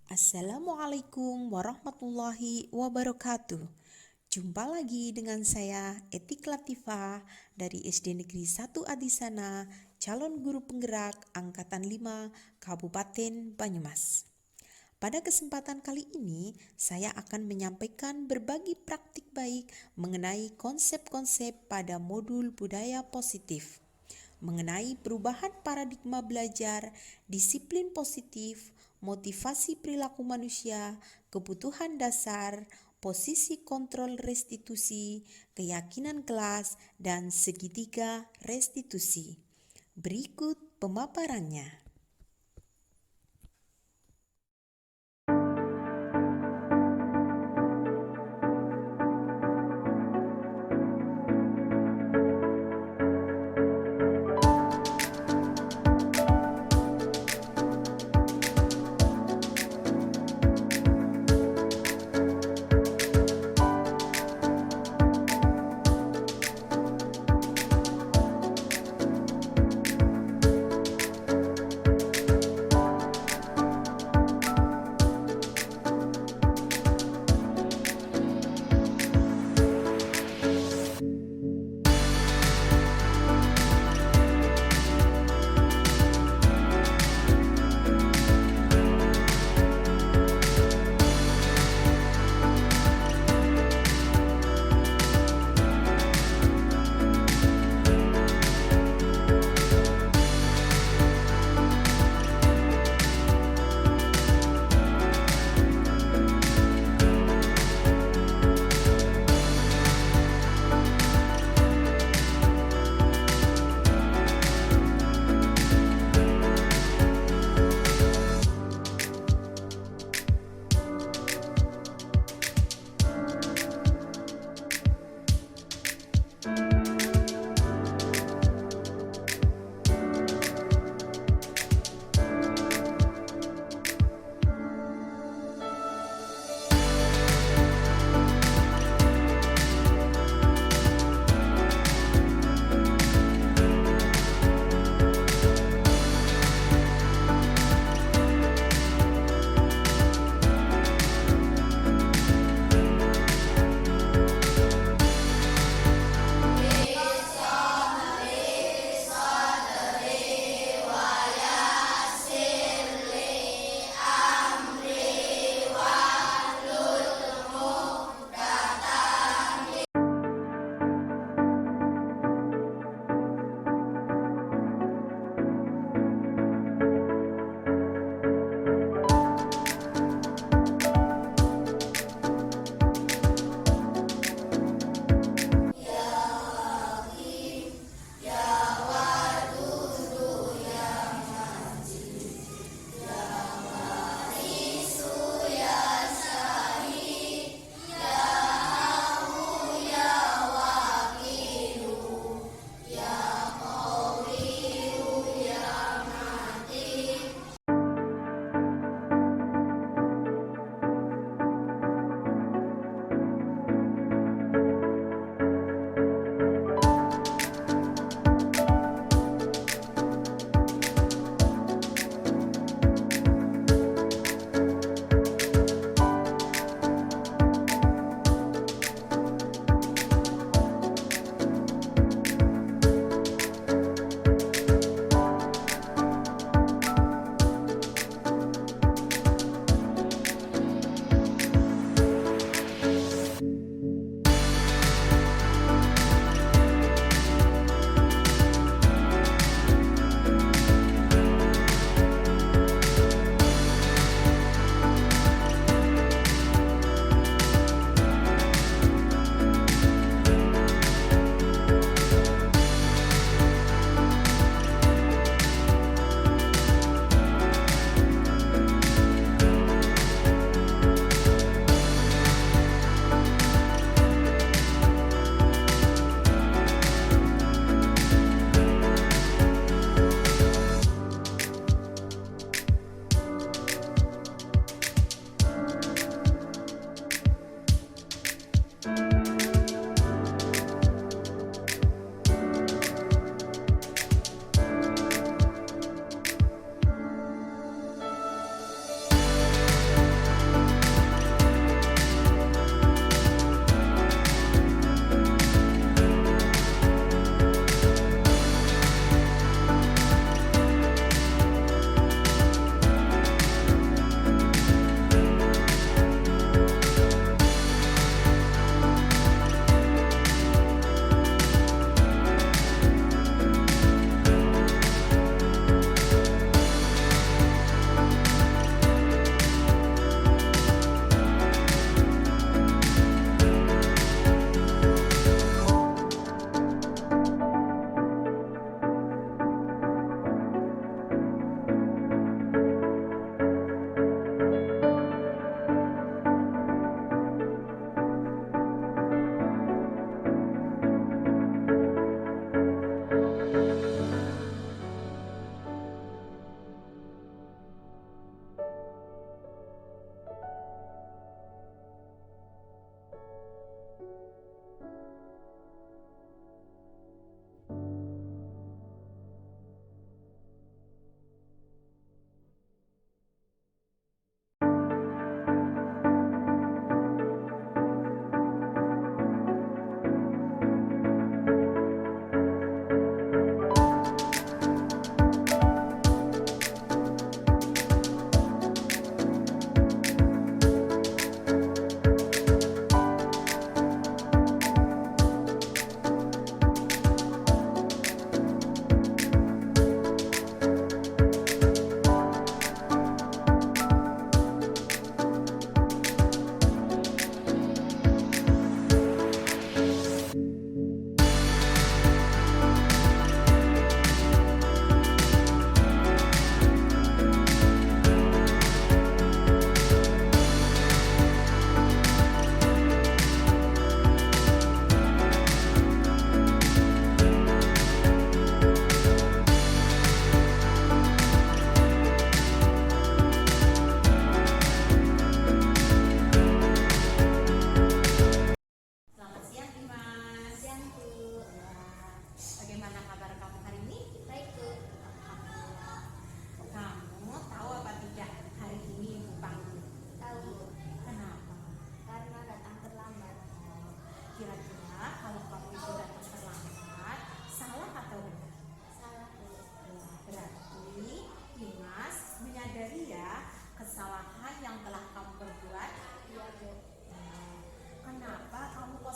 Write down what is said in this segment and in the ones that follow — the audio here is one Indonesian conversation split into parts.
Assalamualaikum warahmatullahi wabarakatuh. Jumpa lagi dengan saya Etik Latifah dari SD Negeri 1 Adisana, calon guru penggerak Angkatan 5 Kabupaten Banyumas. Pada kesempatan kali ini, saya akan menyampaikan berbagi praktik baik mengenai konsep-konsep pada modul budaya positif, mengenai perubahan paradigma belajar, disiplin positif, motivasi perilaku manusia, kebutuhan dasar, posisi kontrol restitusi, keyakinan kelas, dan segitiga restitusi. Berikut pemaparannya.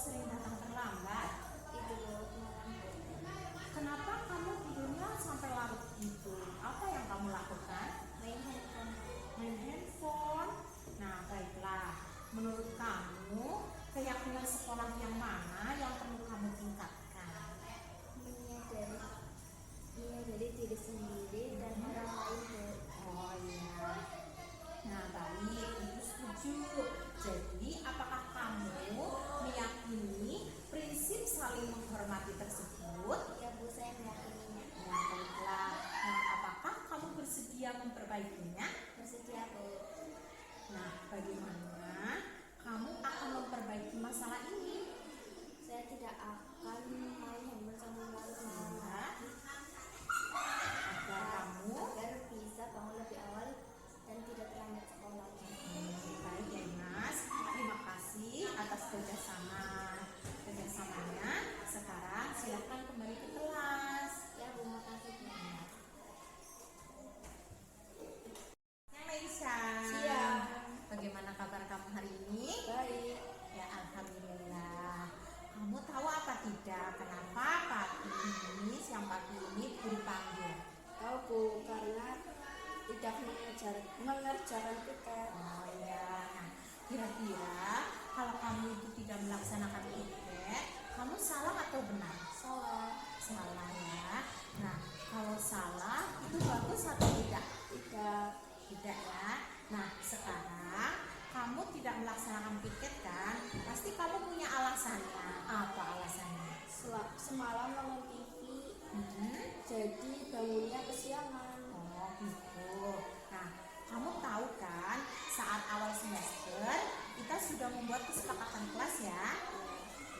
sering datang terlambat? Itu malam. Kenapa kamu tidurnya sampai larut gitu? Apa yang kamu lakukan? Main handphone. Main handphone. Nah, baiklah. Menurut kamu, keyakinan sekolah yang mana yang perlu kamu tingkatkan? Menyadari diri sendiri dan orang lain. Oh iya. Nah, baik, itu setuju. Jadi, apakah kamu meyakini prinsip saling menghormati tersebut? Ya Bu, saya meyakininya. Ya, baiklah. Nah, apakah kamu bersedia memperbaikinya? Bersedia Bu. Nah, bagaimana kamu akan memperbaiki masalah ini? Saya tidak akan main handphone sampai larut malam lagi. Agar kamu Agar bisa bangun lebih awal dan tidak terlambat sekolah. baik ya Mas. Terima kasih atas kerjasamanya. Sekarang silakan kembali ke kelas. Ya Bu, makasih Bu. Yang Maisha. Siang. Bagaimana kabar kamu hari ini? Baik. Ya, alhamdulillah. Kamu tahu apa tidak kenapa siang pagi ini dipanggil? Tahu Bu, karena tidak mengerjakan piket. Oh iya. Nah, kira-kira kalau kamu itu tidak melaksanakan piket, kamu salah atau benar? Salah. Salah ya. Nah, kalau salah itu bagus atau tidak? Tidak. Tidak ya. Nah, sekarang kamu tidak melaksanakan piket kan? Pasti kamu punya alasannya. Apa alasannya? Semalam nonton TV, jadi bangunnya kesiangan. Oh gitu. Nah, kamu tahu kan saat awal semester kita sudah membuat kesepakatan kelas ya?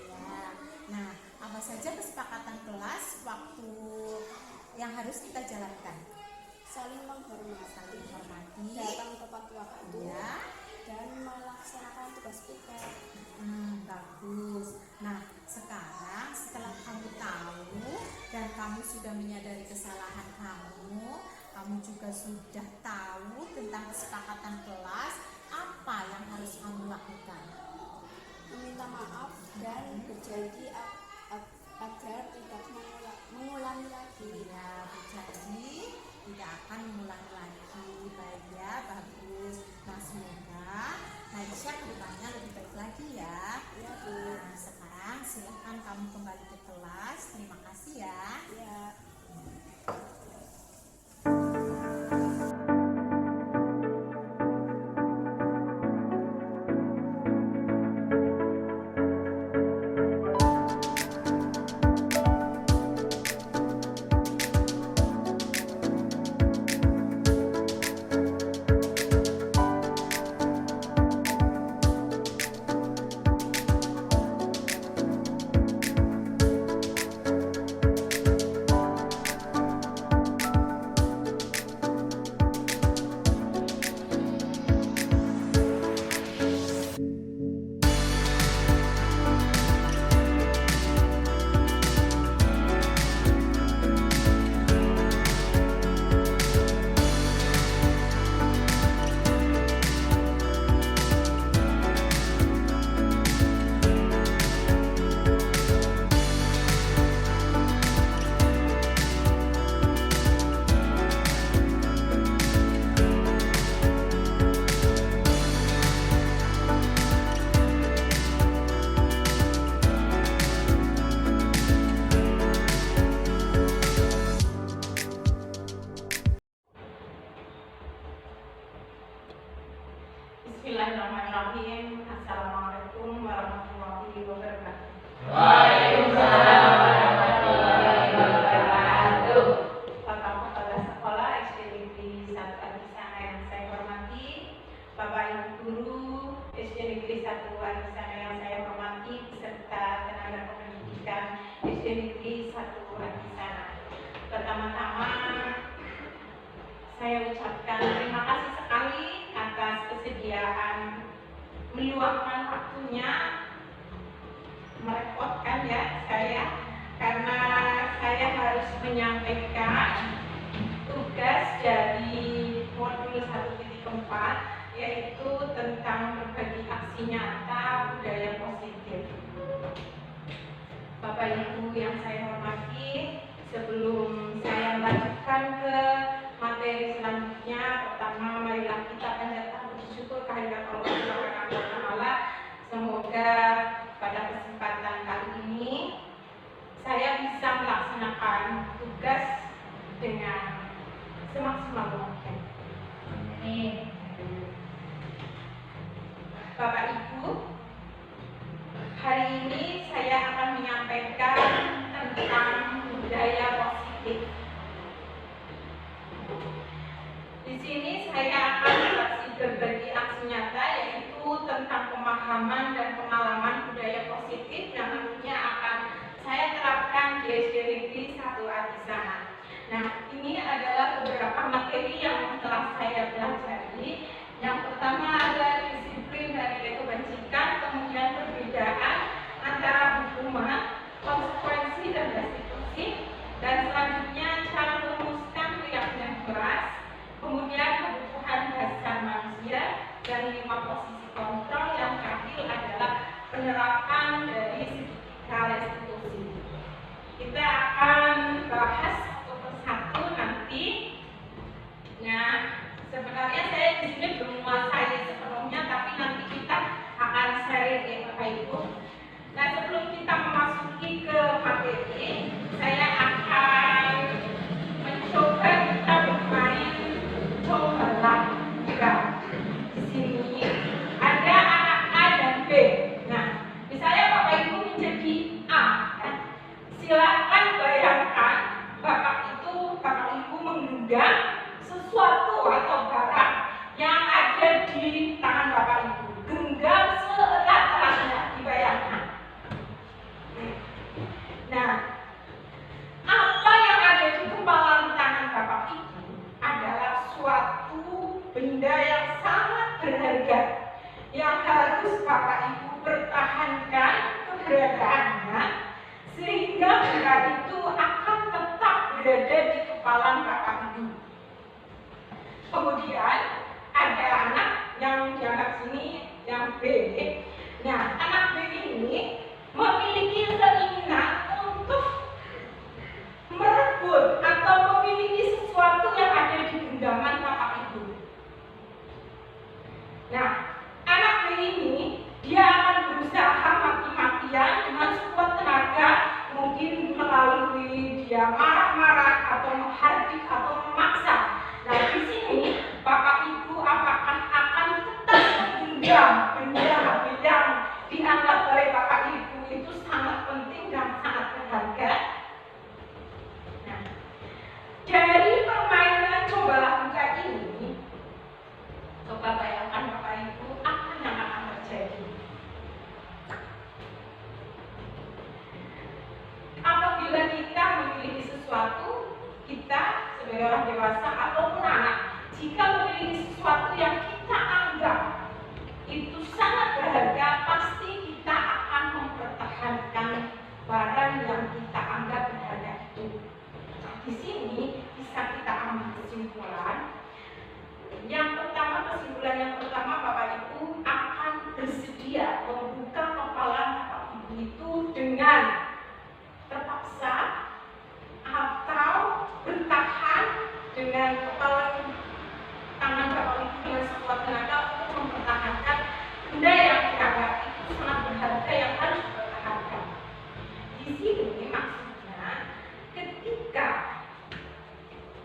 Ya. Nah, apa saja kesepakatan kelas waktu yang harus kita jalankan? Saling menghormati, datang tepat waktu, Ya. dan melaksanakan tugas piket. Bagus. Nah, sekarang setelah kamu tahu dan kamu sudah menyadari kesalahan kamu juga sudah tahu tentang kesepakatan kelas, apa yang harus kamu lakukan? Meminta maaf dan berjanji agar tidak mengulangi lagi. Ya, berjanji tidak akan mengulangi lagi. Baik ya, bagus. Nah, semoga Maisha kedepannya lebih baik lagi ya. Ya Bu. Nah, sekarang silakan kamu kembali ke kelas. Terima kasih ya. Ya. Bismillahirrahmanirrahim. Assalamualaikum warahmatullahi wabarakatuh. Waalaikumsalam warahmatullahi wabarakatuh. Bapak Kepala Sekolah SD Negeri 1 Adisana yang saya hormati, Bapak Ibu Guru SD Negeri 1 Adisana yang saya hormati, beserta tenaga kependidikan SD Negeri 1 Adisana. Pertama-tama saya ucapkan terima kasih sekali atas kesediaan meluangkan waktunya, merepotkan ya saya, karena saya harus menyampaikan tugas dari modul 1.4 yaitu tentang berbagi aksi nyata budaya positif. Bapak Ibu yang saya hormati, sebelum saya melanjutkan ke materi selanjutnya, pertama marilah kita panjatkan puji syukur kehadirat Allah Subhanahu wa Ta'ala. Semoga pada kesempatan kali ini saya bisa melaksanakan tugas dengan semaksimal mungkin. Amin. Bapak Ibu, hari ini saya akan menyampaikan tentang budaya positif. Di sini saya akan berbagi aksi nyata, yaitu tentang pemahaman dan pengalaman budaya positif yang nantinya akan saya terapkan di SD Negeri 1 Adisana. Nah, ini adalah beberapa materi yang telah saya pelajari. Yang pertama ada disiplin dan nilai kebajikan, kemudian perbedaan antara hukuman, konsekuensi dan restitusi, dan selanjutnya cara merumuskan keyakinan keras, kemudian kebutuhan dasar manusia, dan 5 posisi kontrol. Yang terakhir adalah penerapan dari segitiga restitusi. Kita akan bahas satu persatu nanti. Nah, sebenarnya saya di sini belum menguasai sepenuhnya, tapi nanti kita akan share ya Bapak Ibu. Nah, sebelum kita memasuki ke materi, saya akan mencoba kita bermain cobalah juga. Di sini ada anak A dan B. Nah, misalnya Bapak Ibu menjadi A, kan? Silakan bayangkan Bapak Ibu menggenggam sesuatu atau barang yang ada di tangan Bapak Ibu. Genggam seerat-eratnya, dibayangkan. Nah, apa yang ada di kempalan tangan Bapak Ibu adalah suatu benda yang sangat berharga yang harus Bapak Ibu pertahankan keberadaannya, sehingga benda itu akan tetap berada di kempalan Bapak Ibu. Kemudian ada anak yang dianggap sini yang B. Nah, anak B ini memiliki keinginan untuk merebut atau memiliki sesuatu yang ada di genggaman Bapak Ibu. Nah, anak B ini dia akan berusaha mati-matian dengan sekuat tenaga, mungkin melalui dia marah-marah atau menghardik atau memaksa. Nah, di sini Bapak Ibu apakah akan tetap menggenggam benda yang dianggap oleh Bapak Ibu itu sangat penting dan sangat berharga? Nah, dari permainan cobalah buka ini, coba bayangkan Bapak Ibu apa yang akan terjadi. Apabila kita memiliki sesuatu, kita sebagai orang dewasa ataupun anak, jika memiliki sesuatu yang kita anggap itu sangat berharga, pasti kita akan mempertahankan barang yang kita anggap berharga itu. Nah, di sini bisa kita ambil kesimpulan. Kesimpulan yang pertama, Bapak Ibu akan bersedia membuka kepala Bapak Ibu itu dengan terpaksa atau bertahan dengan kepala tangan Bapak Ibu dengan sekuat tenaga untuk mempertahankan benda yang dianggap itu sangat berharga yang harus dipertahankan. Di sini maksudnya ketika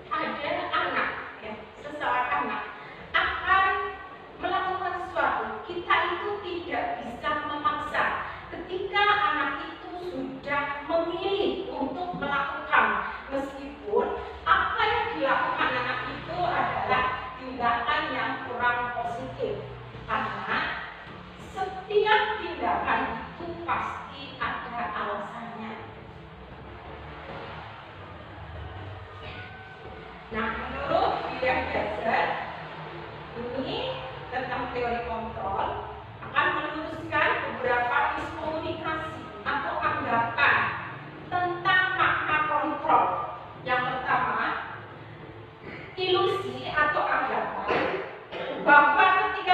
ada anak, ya, seseorang anak akan melakukan sesuatu, kita itu tidak bisa memaksa. Ketika anak itu sudah memilih untuk melakukan, meskipun apa yang dilakukan anak itu adalah tindakan yang kurang positif, karena setiap tindakan itu pasti ada alasannya. Nah, menurut William Glasser, ini tentang teori kontrol akan meluruskan beberapa miskomunikasi atau anggapan tentang makna kontrol. Yang pertama, ilusi atau anggapan bahwa ketika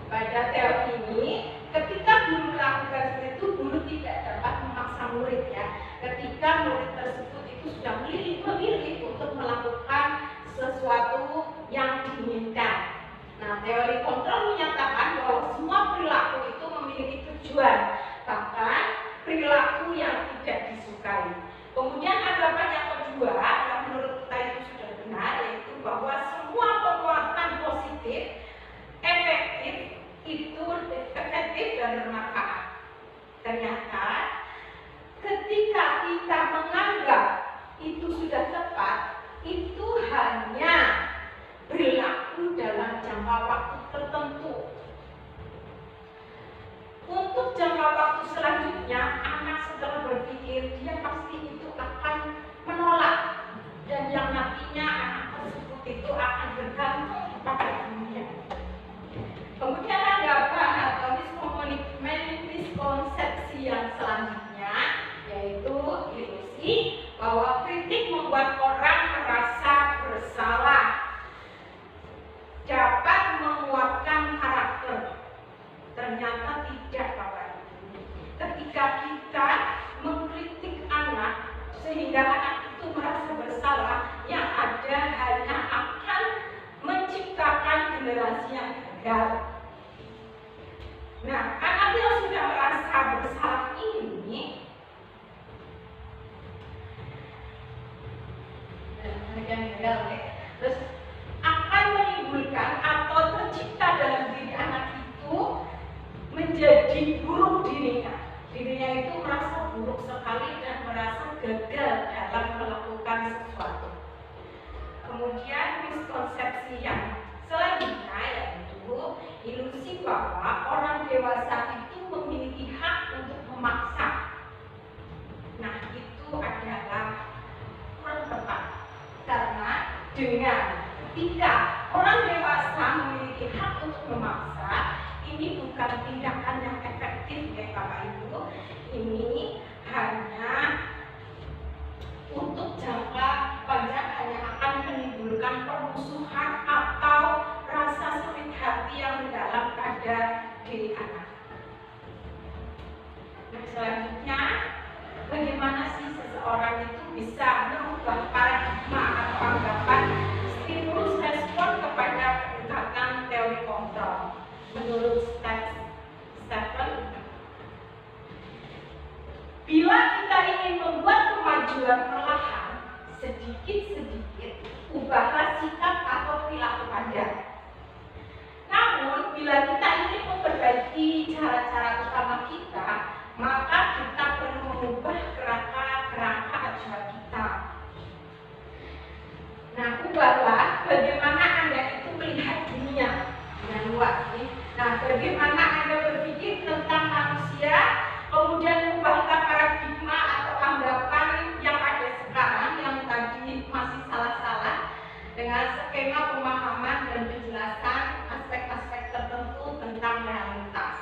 pada teori ini, ketika guru melakukan seperti itu, guru tidak dapat memaksa murid ya. Ketika murid tersebut itu sudah memilih untuk melakukan sesuatu yang diinginkan. Nah, teori kontrol menyatakan bahwa semua perilaku itu memiliki tujuan, bahkan perilaku yang tidak disukai. Kemudian anggapan yang kedua yang menurut kita itu sudah benar, yaitu bahwa semua penguatan positif efektif dan bermanfaat. Ternyata ketika kita menganggap itu sudah tepat, itu hanya berlaku dalam jangka waktu tertentu. Untuk jangka waktu selanjutnya, anak setelah berpikir, dia pasti itu akan menolak, dan yang nantinya anak tersebut itu akan bergantung kepada dunia. Kemudian anggapan atau miskonsepsi yang selanjutnya, yaitu ilusi bahwa kritik membuat orang merasa bersalah, dapat menguatkan karakter. Ternyata tidak, Bapak Ibu. Ketika kita mengkritik anak sehingga anak itu merasa bersalah, yang ada hanya akan menciptakan generasi yang gagal. Nah, anak yang sudah merasa bersalah ini terus akan menimbulkan atau tercipta dalam diri anak itu menjadi buruk dirinya. Dirinya itu merasa buruk sekali dan merasa gagal dalam melakukan sesuatu. Kemudian miskonsepsi yang selanjutnya yaitu ilusi bahwa orang dewasa itu memiliki hak untuk memaksa. Nah, itu adalah kurang tepat, karena dengan ketika orang dewasa memiliki hak untuk memaksa, ini bukan tindakan yang efektif ya Bapak Ibu. Ini hanya untuk jangka panjang, hanya akan menimbulkan permusuhan atau rasa sakit hati yang mendalam pada diri anak. Nah, selanjutnya, bagaimana sih seseorang itu bisa merubah paradigma atau anggapan stimulus respon kepada pendekatan teori kontrol? Menurut Stephen, bila kita ingin membuat kemajuan perlahan, sedikit-sedikit, ubahlah sikap atau perilaku Anda. Namun, bila kita ingin memperbaiki cara-cara utama kita, maka kita perlu mengubah kerangka acuan kita. Nah, ubahlah bagaimana Anda itu melihat dunia dengan luas. Nah, bagaimana Anda berpikir tentang manusia, kemudian ubahlah paradigma atau anggapan yang ada sekarang yang tadi masih salah-salah dengan skema pemahaman dan penjelasan aspek-aspek tertentu tentang realitas.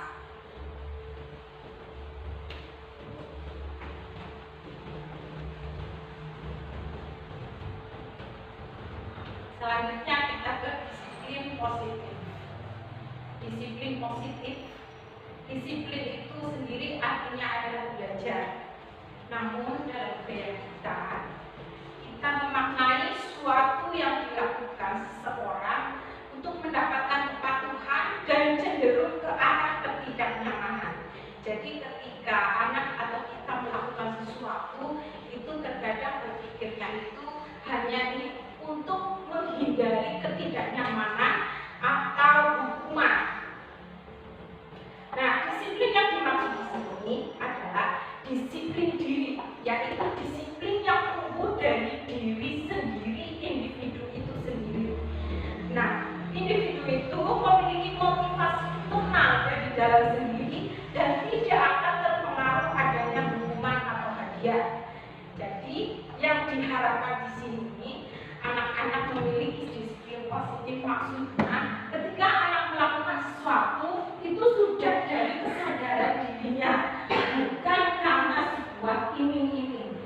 Selanjutnya kita ke disiplin positif. Disiplin positif, disiplin itu sendiri artinya adalah belajar. Namun dalam budaya kita memaknai suatu yang dilakukan seseorang untuk mendapatkan kepatuhan dan cenderung ke arah ketidaknyamanan. Jadi ketika anak atau kita melakukan sesuatu, itu terkadang berpikirnya itu hanya untuk menghindari ketidaknyamanan atau hukuman. Nah, disiplin yang dimaksud di sini adalah disiplin diri, yaitu disiplin yang tumbuh dari diri sendiri, individu itu sendiri. Nah, individu itu memiliki motivasi internal dari dalam sendiri dan tidak akan terpengaruh adanya hukuman atau hadiah. Jadi, yang diharapkan di sini anak-anak memiliki disiplin positif, maksudnya ketika anak melakukan sesuatu itu sudah dari kesadaran dirinya, bukan karena sebuah iming-iming.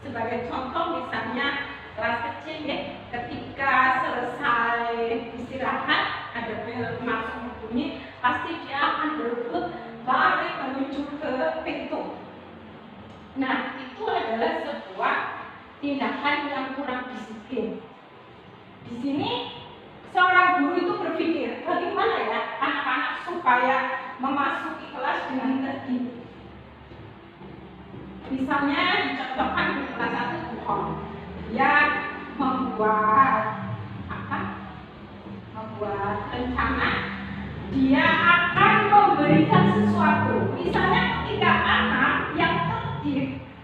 Sebagai contoh misalnya kelas kecil ya, ketika selesai menuju ke pintu. Nah, itu adalah sebuah tindakan yang kurang disiplin. Di sini seorang guru itu berpikir bagaimana ya anak-anak supaya memasuki kelas dengan tertib. Misalnya dicontohkan di kelas 1 bukom, dia membuat rencana, dia akan memberikan sesuatu. Misalnya ketika anak yang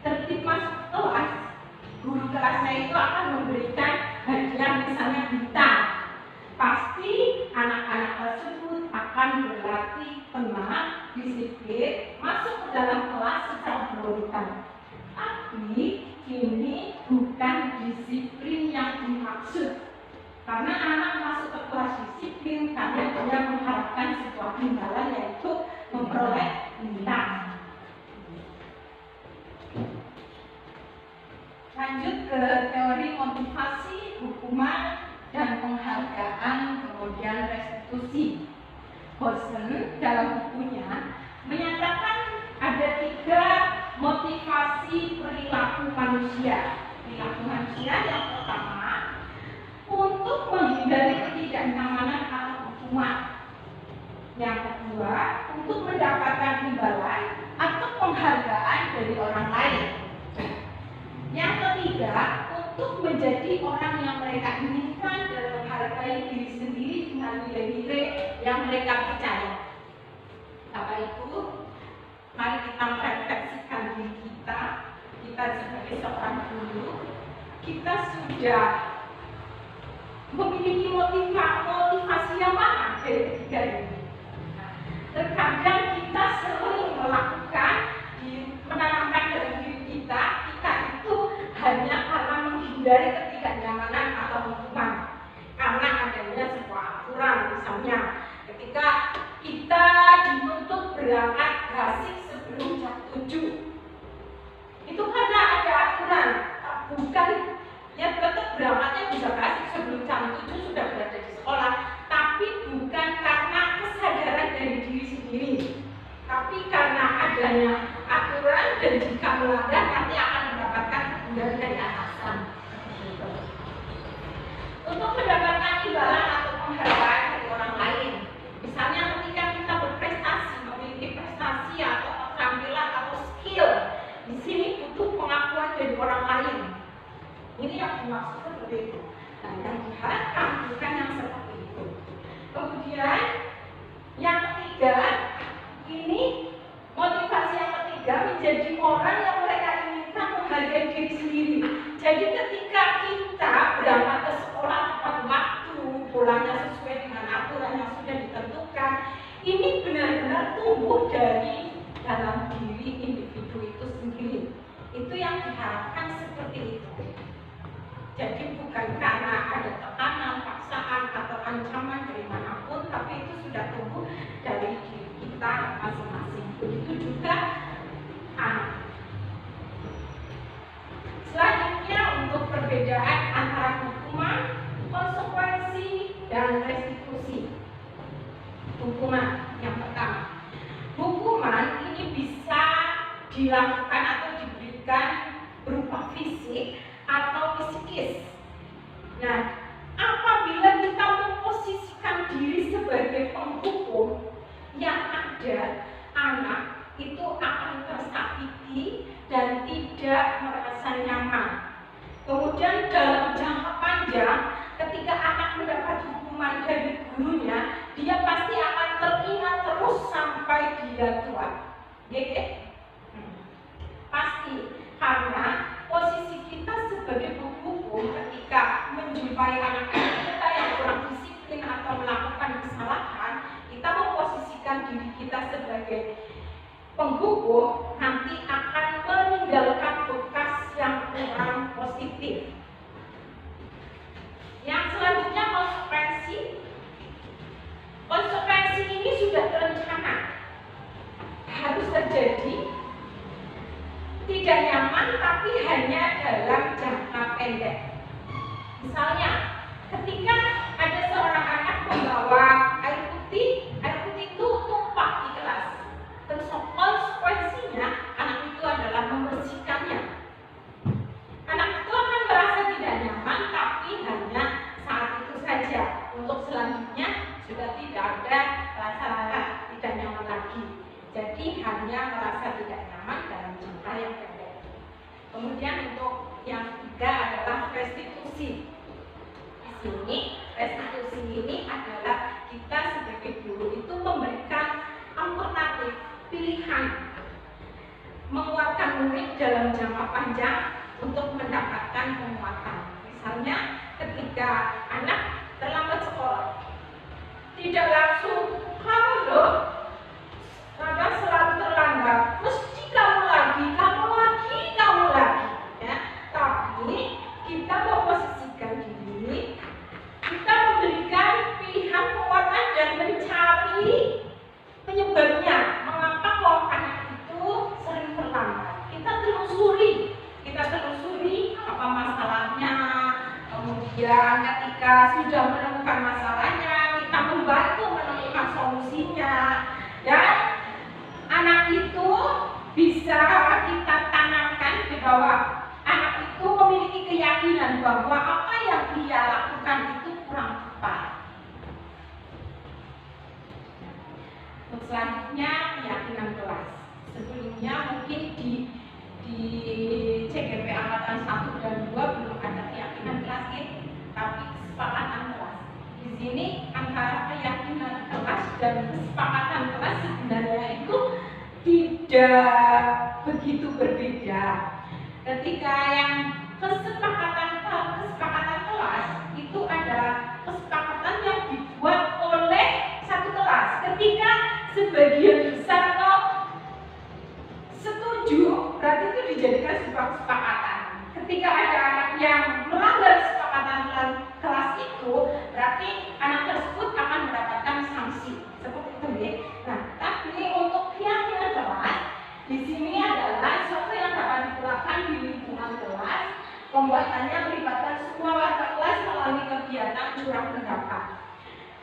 tertib masuk kelas, guru kelasnya itu akan memberikan hadiah, misalnya bintang. Pasti anak-anak tersebut akan berlatih tenang, disiplin, masuk ke dalam kelas secara berurutan. Tapi ini bukan disiplin yang dimaksud. Karena anak masuk ke kelas disiplin karena dia mengharapkan sebuah imbalan, yaitu memperoleh bintang. Lanjut ke teori motivasi, hukuman, dan penghargaan, kemudian restitusi. Hudson dalam bukunya menyatakan ada 3 motivasi perilaku manusia. Perilaku manusia yang pertama, untuk menghindari ketidaknyamanan atau hukuman. Yang kedua, untuk mendapatkan imbalan atau penghargaan dari orang lain. Yang ketiga, untuk menjadi orang yang mereka inginkan dan menghargai diri sendiri dengan nilai-nilai yang mereka percaya. Karena itu, mari kita merefleksikan diri kita sebagai seorang guru, kita sudah memiliki motivasi yang mana dari 3 ini. Terkadang kita sering melakukan, menanamkan dalam diri kita itu hanya karena menghindari ketidaknyamanan atau hukuman. Karena adanya sebuah aturan, misalnya ketika kita dituntut berangkat gasik sebelum jam 7. Itu karena ada aturan, bukan ya tetap berangkatnya bisa gasik sebelum jam 7 sudah berada di sekolah, tapi bukan karena kesadaran dari diri sendiri, tapi karena adanya aturan dan jika melanggar nanti akan mendapatkan teguran dari atasan. Untuk mendapatkan imbalan atau penghargaan dari orang lain, misalnya ketika kita berprestasi, memiliki prestasi atau keterampilan atau skill, di sini butuh pengakuan dari orang lain. Ini yang dimaksud seperti itu. Nah, yang diharapkan bukan yang seperti itu. Kemudian yang ketiga, ini motivasi yang ketiga menjadi orang yang mereka inginkan menghargai diri sendiri. Jadi ketika kita berangkat ke sekolah tepat waktu, pulangnya sesuai dengan aturan yang sudah ditentukan, ini benar-benar tumbuh dari dalam diri individu itu sendiri. Itu yang diharapkan seperti itu. Jadi bukan karena ada tekanan, paksaan, atau ancaman dari manapun, tapi itu sudah tumbuh dari diri kita masing-masing. Begitu juga anak. Selanjutnya untuk perbedaan antara hukuman, konsekuensi, dan restitusi. Hukuman yang pertama. Hukuman ini bisa dilakukan atau diberikan berupa fisik atau psikis. Nah, apabila kita memposisikan diri sebagai penghukum, yang ada anak itu akan tersakiti dan tidak merasa nyaman. Kemudian dalam jangka panjang, ketika anak mendapat hukuman dari gurunya, dia pasti akan teringat terus sampai dia tua. Pasti, karena posisi kita sebagai penghukum ketika menjumpai anak-anak kita yang kurang disiplin atau melakukan kesalahan, kita memposisikan diri kita sebagai penghukum, nanti akan meninggalkan bekas yang kurang positif. Yang selanjutnya konsekuensi. Konsekuensi ini sudah terencana, harus terjadi, tidak nyaman tapi hanya dalam jangka pendek. Misalnya, ketika ada seorang anak membawa air putih itu tumpah di kelas. Terus konsekuensi Kemudian untuk yang ketiga adalah restitusi. Di sini restitusi ini adalah kita sebagai guru itu memberikan alternatif pilihan, menguatkan murid dalam jangka panjang untuk mendapatkan penguatan. Misalnya ketika anak terlambat sekolah, tidak langsung kamu loh kadang selalu terlambat, mesti kamu lagi ya. Tapi kita memposisikan diri, kita memberikan pilihan penguatan dan mencari penyebabnya, mengapa kok anak itu sering terlambat. Kita telusuri apa masalahnya. Kemudian ketika sudah menemukan masalahnya, kita membantu menemukan solusinya. Dan anak itu bisa kita tanamkan di bawah anak itu memiliki keyakinan bahwa apa yang dia lakukan itu kurang tepat. Untuk selanjutnya keyakinan kelas. Sebelumnya mungkin di CGP angkatan 1 dan 2 belum ada keyakinan kelas ini, tapi kesepakatan kelas. Di sini antara keyakinan kelas dan kesepakatan kelas sebenarnya itu tidak begitu berbeda. Ketika yang kesepakatan kelas itu adalah kesepakatan yang dibuat oleh satu kelas. Ketika sebagian besar kok setuju, berarti itu dijadikan sebuah kesepakatan. Ketika ada anak yang melanggar kesepakatan kelas itu, berarti anak tersebut akan mendapatkan sanksi. Seperti itu ya. Nah, tapi untuk keyakinan kelas di sini adalah sesuatu yang dapat dilakukan di lingkungan kelas. Pembuatannya melibatkan semua warga kelas melalui kegiatan curah pendapat.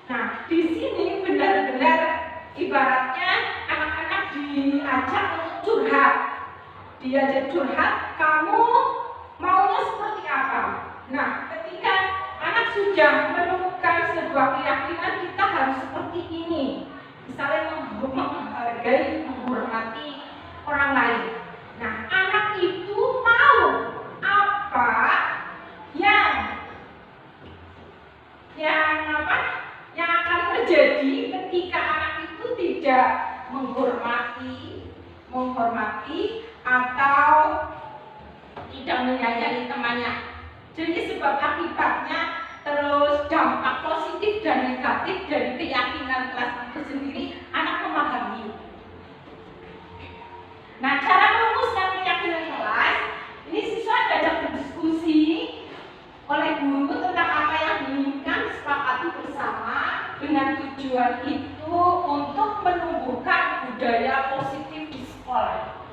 Nah, di sini benar-benar ibaratnya anak-anak diajak untuk curhat. Diajak curhat, kamu maunya seperti apa? Nah, ketika anak sudah menemukan sebuah keyakinan kita harus seperti ini. Misalnya menghargai, menghormati orang lain. Nah, anak itu tahu apa yang akan terjadi ketika anak itu tidak menghormati atau tidak menyayangi temannya. Jadi sebab akibatnya terus dampak positif dan negatif dari keyakinan kelas itu sendiri anak memahami. Nah, cara merumuskan keyakinan kelas ini siswa diajak berdiskusi oleh guru tentang apa yang diinginkan disepakati bersama dengan tujuan itu untuk menumbuhkan budaya positif di sekolah.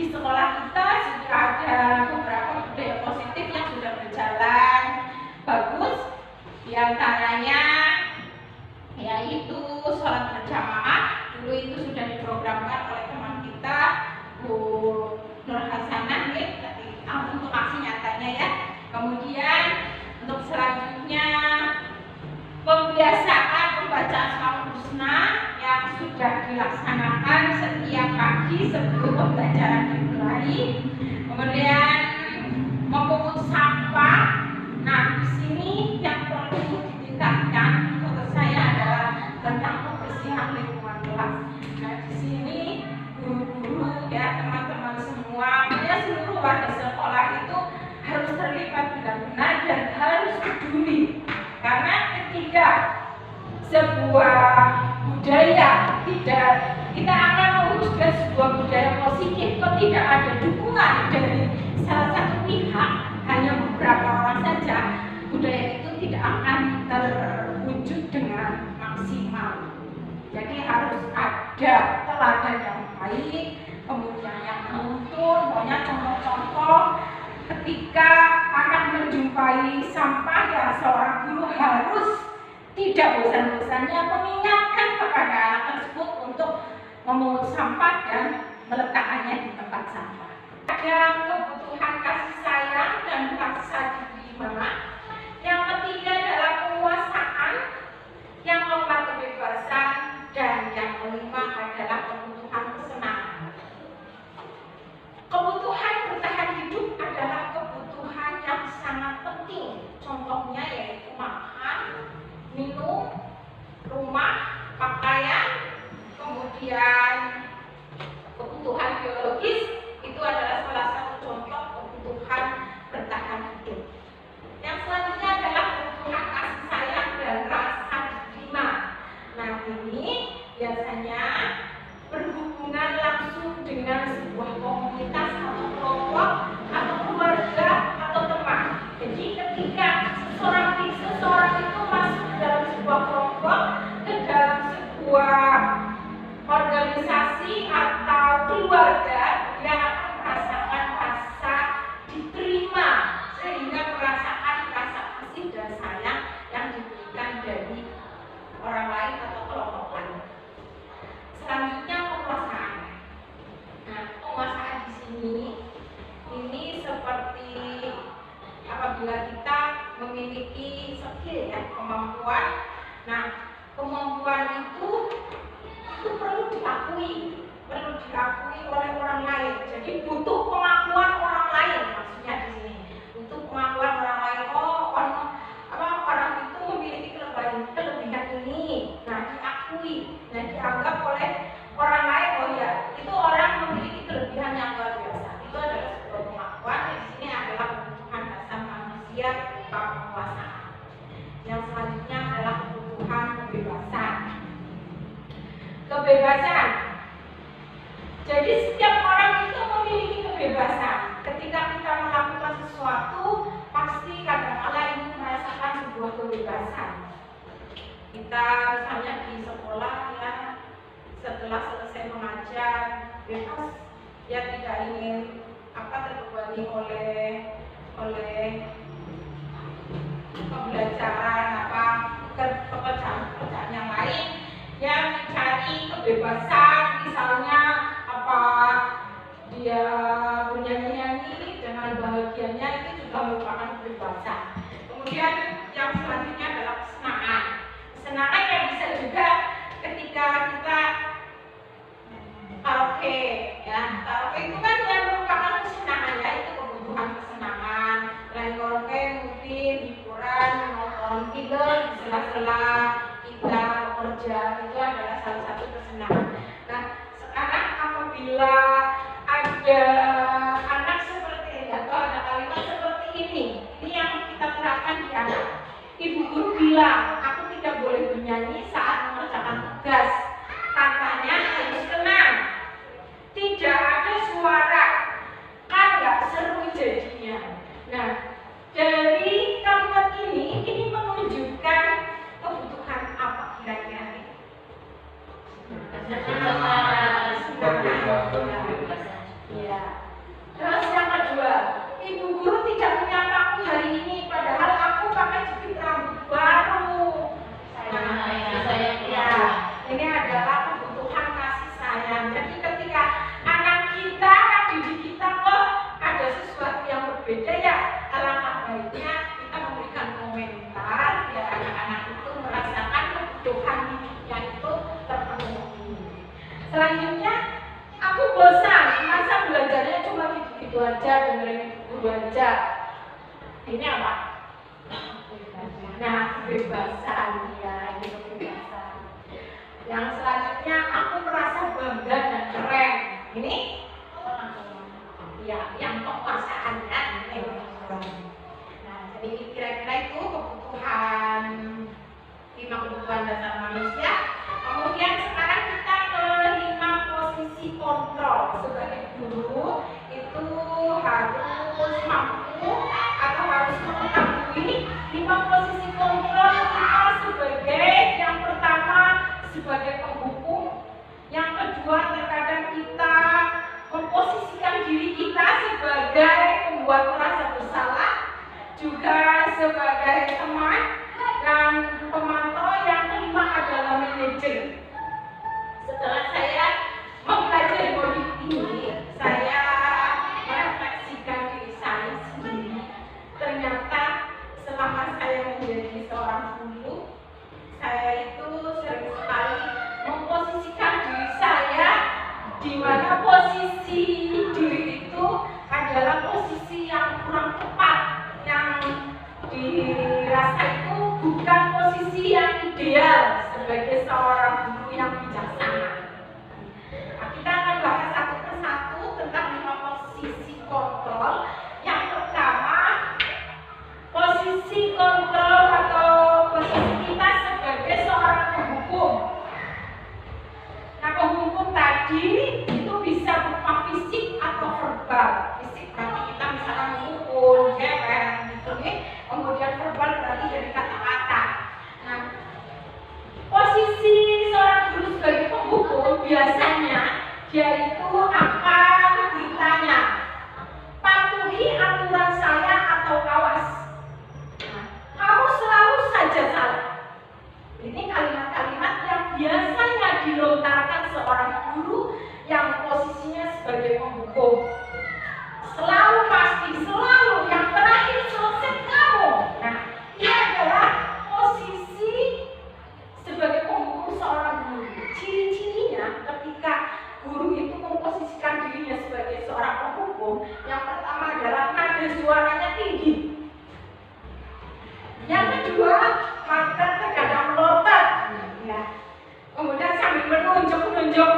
Di sekolah kita sudah ada beberapa budaya positif yang sudah berjalan bagus, diantaranya yaitu sholat berjamaah. Dulu itu sudah diprogramkan oleh teman kita Bu Nur Hasanah untuk aksi nyatanya ya. Kemudian untuk selanjutnya pembiasaan membaca Asmaul Husna yang sudah dilaksanakan setiap pagi sebelum pembelajaran dimulai. Kemudian memungut sampah. Nah, di sini yang perlu ditingkatkan menurut saya adalah tentang kebersihan lingkungan kelas. Nah, di sini guru-guru ya, teman-teman semua, ya seluruh warga sekolah itu harus terlibat benar-benar dan harus peduli. Karena ketika sebuah budaya kita akan mewujudkan sebuah budaya positif, kalau tidak ada dukungan dari salah satu pihak, hanya beberapa orang saja, budaya itu tidak akan terwujud dengan maksimal. Jadi harus ada teladan yang baik, kemudian yang menuntun, banyak contoh-contoh. Ketika akan menjumpai sampah, ya seorang guru harus tidak bosan-bosannya mengingatkan kepada anak tersebut untuk memungut sampah dan meletakkannya di tempat sampah. Ada kebutuhan kasih sayang dan rasa diterima. Yang ketiga adalah penguasaan, yang keempat kebebasan, dan yang kelima adalah kebutuhan kesenangan. Kebutuhan bertahan hidup dengan sebuah komunitas atau kelompok atau keluarga atau teman. Jadi ketika seseorang itu masuk ke dalam sebuah kelompok, ke dalam sebuah organisasi atau keluarga, dia akan merasakan rasa diterima, sehingga merasakan rasa kasih dan sayang yang diberikan dari orang lain atau kelompok lain. Selanjutnya penguasaan. Nah, penguasaan di sini ini seperti apabila kita memiliki skill ya, kemampuan. Nah, kemampuan itu perlu diakui oleh orang lain. Jadi butuh pengakuan orang lain, maksudnya di sini. Butuh pengakuan orang lain. Orang itu memiliki kelebihan ini. Nah, diakui. Nah, dianggap oleh orang lain, oh ya, itu orang memiliki kelebihan yang luar biasa. Itu adalah sebuah pengakuan. Di sini adalah kebutuhan dasar manusia berupa penguasaan. Yang selanjutnya adalah kebutuhan kebebasan. Kebebasan. Jadi setiap orang itu memiliki kebebasan. Ketika kita melakukan sesuatu, pasti kadang-kala ingin merasakan sebuah kebebasan. Kita misalnya di sekolah ya, setelah selesai mengajar, bebas, dia tidak ingin terbebani oleh pembelajaran pekerjaan yang lain. Dia mencari kebebasan, misalnya dia bernyanyi-nyanyi dengan bahagianya, itu juga merupakan kebebasan. Kemudian yang selanjutnya adalah kesenangan. Kesenangan yang bisa juga ketika kita karaoke, ya, karaoke itu kan yang merupakan kesenangan, ya, itu kebutuhan kesenangan. Selain karaoke mungkin hiburan, menonton film di sela-sela kita bekerja, itu adalah salah satu kesenangan. Nah, sekarang apabila ada anak seperti ini atau ada kalimat seperti ini yang kita terapkan di anak. Ibu guru bilang, aku tidak boleh bernyanyi saat mengerjakan tugas. Katanya harus tenang, tidak ada suara, kan nggak seru jadinya. Nah, dari kalimat ini menunjukkan kebutuhan apa kira-kira? Ya. Terus yang kedua, ibu guru tidak menyapaku hari ini, padahal aku pakai jepit rambut baru. Ini adalah kebutuhan kasih sayang. Jadi ketika anak kita, anak didik kita kok ada sesuatu yang berbeda, ya alangkah baiknya kita memberikan komentar biar anak-anak itu merasakan kebutuhan hidupnya itu terpenuhi. Selanjutnya, aku bosan, masa belajarnya cuma gitu-gitu aja, dengerin guru aja. Ini apa? Nah, kebebasan, ya, ini kebebasan. Yang selanjutnya, aku merasa bangga dan keren. Ini, ya, yang kekuasaan, ya. Nah, jadi kira-kira itu kebutuhan 5 kebutuhan dasar manusia. Kemudian sekarang kita ke 5 posisi kontrol. Sebagai guru itu harus mampu atau harus mengetahui 5 posisi kontrol kita sebagai yang pertama sebagai penghukum, yang kedua terkadang kita memposisikan diri kita sebagai pembuat merasa bersalah, juga sebagai teman dan pemantau. Yang kelima adalah manajer. Setelah saya mempelajari modul ini, saya merefleksikan diri saya sendiri. Ternyata selama saya menjadi seorang guru, saya itu sering sekali memposisikan diri saya di mana posisi diri itu adalah posisi yang kurang tepat, yang dirasa itu bukan posisi yang ideal sebagai seorang guru yang bijaksana. Nah, kita akan bahas satu persatu tentang 5 posisi kontrol. Yang pertama, posisi kontrol atau posisi kita sebagai seorang penghukum. Nah, penghukum tadi itu verbal. Fisik berarti kita misalnya memukul, jewer gitu nih. Kemudian verbal berarti dari kata-kata. Nah, posisi seorang guru sebagai pemukul biasanya dia itu akan ditanya, patuhi aturan saya atau awas. Nah, kamu selalu saja salah. Ini kalimat-kalimat yang biasanya dilontarkan seorang guru yang posisinya sebagai pemukul. Selalu pasti, selalu yang terakhir selesai kamu. Nah, ini adalah posisi sebagai pemukul seorang guru. Ciri-cirinya ketika guru itu memposisikan dirinya sebagai seorang pemukul, yang pertama adalah nada suaranya tinggi. Yang kedua, mata terkadang melotot. Ya. Kemudian sambil menunjuk-nunjuk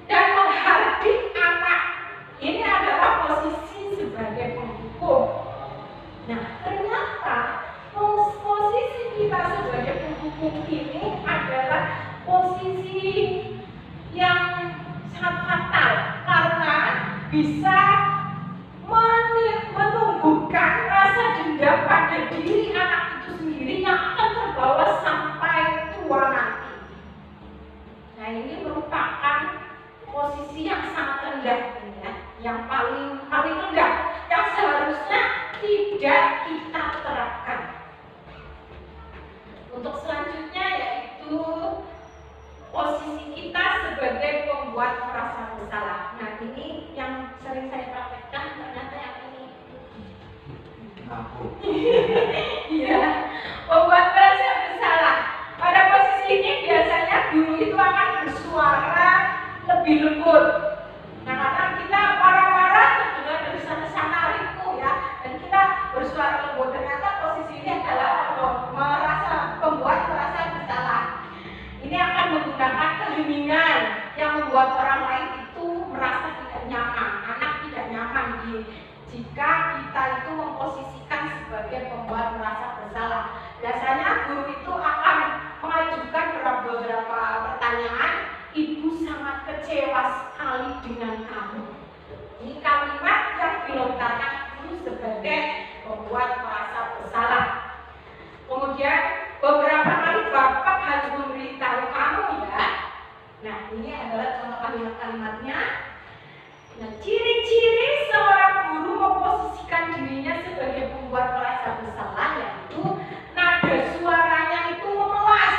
dan menghardik anak. Ini adalah posisi sebagai pemukul. Nah, ternyata posisi kita sebagai pemukul ini adalah posisi yang sangat fatal karena bisa menumbuhkan rasa dendam pada diri anak itu sendiri yang akan terbawa sampai tua nanti. Nah, ini merupakan posisi yang sangat rendah ya, yang paling rendah yang seharusnya tidak kita terapkan. Untuk selanjutnya yaitu posisi kita sebagai pembuat merasa bersalah. Nah, ini yang sering saya praktekkan, ternyata yang ini. Iya, pembuat merasa bersalah. Pada posisi ini biasanya guru itu akan bersuara lebih lembut. Nah, karena kita marah-marah terdengar dari sana-sana riku ya, dan kita bersuara lembut. Ternyata posisi ini adalah pembuat merasa bersalah. Ini akan menggunakan keheningan yang membuat orang lain itu merasa tidak nyaman, anak tidak nyaman jika kita itu memposisikan sebagai pembuat merasa bersalah. Biasanya guru itu akan mengajukan beberapa pertanyaan. Ibu sangat kecewa sekali dengan kamu. Ini kalimat yang dilontarkan guru sebagai pembuat merasa bersalah. Kemudian beberapa kali bapak harus memberitahu kamu ya. Nah, ini adalah contoh kalimat-kalimatnya. Nah, ciri-ciri seorang guru memposisikan dirinya sebagai pembuat merasa bersalah yaitu nada suaranya itu memelas,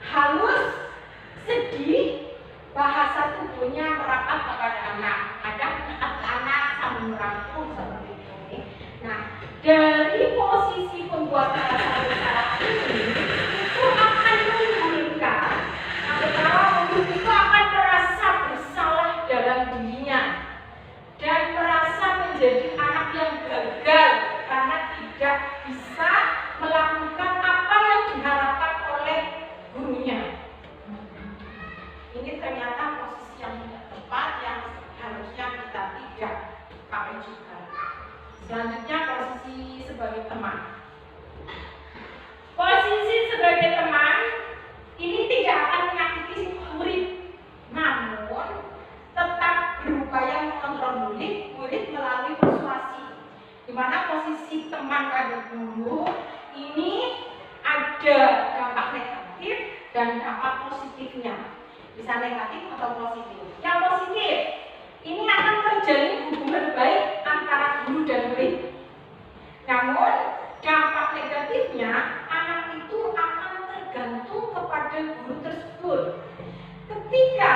halus, sedih, bahasa tubuhnya merapat kepada anak. Kadang anak sambil merangkul seperti ini. Nah, dari posisi pembuat merasa bersalah ini itu akan menimbulkan guru itu akan merasa bersalah dalam dirinya dan merasa menjadi anak yang gagal karena tidak bisa melakukan apa yang diharapkan oleh gurunya. Ini ternyata posisi yang tidak tepat yang harusnya kita tidak pakai juga. Selanjutnya posisi sebagai teman. Posisi sebagai teman ini tidak akan menyakiti si murid, namun tetap berupaya mengontrol murid melalui persuasi. Di mana posisi teman pada guru ini ada dampak negatif dan dampak positifnya. Bisa negatif atau positif. Yang positif, ini akan terjalin hubungan baik antara guru dan murid. Namun dampak negatifnya, anak itu akan tergantung kepada guru tersebut. Ketika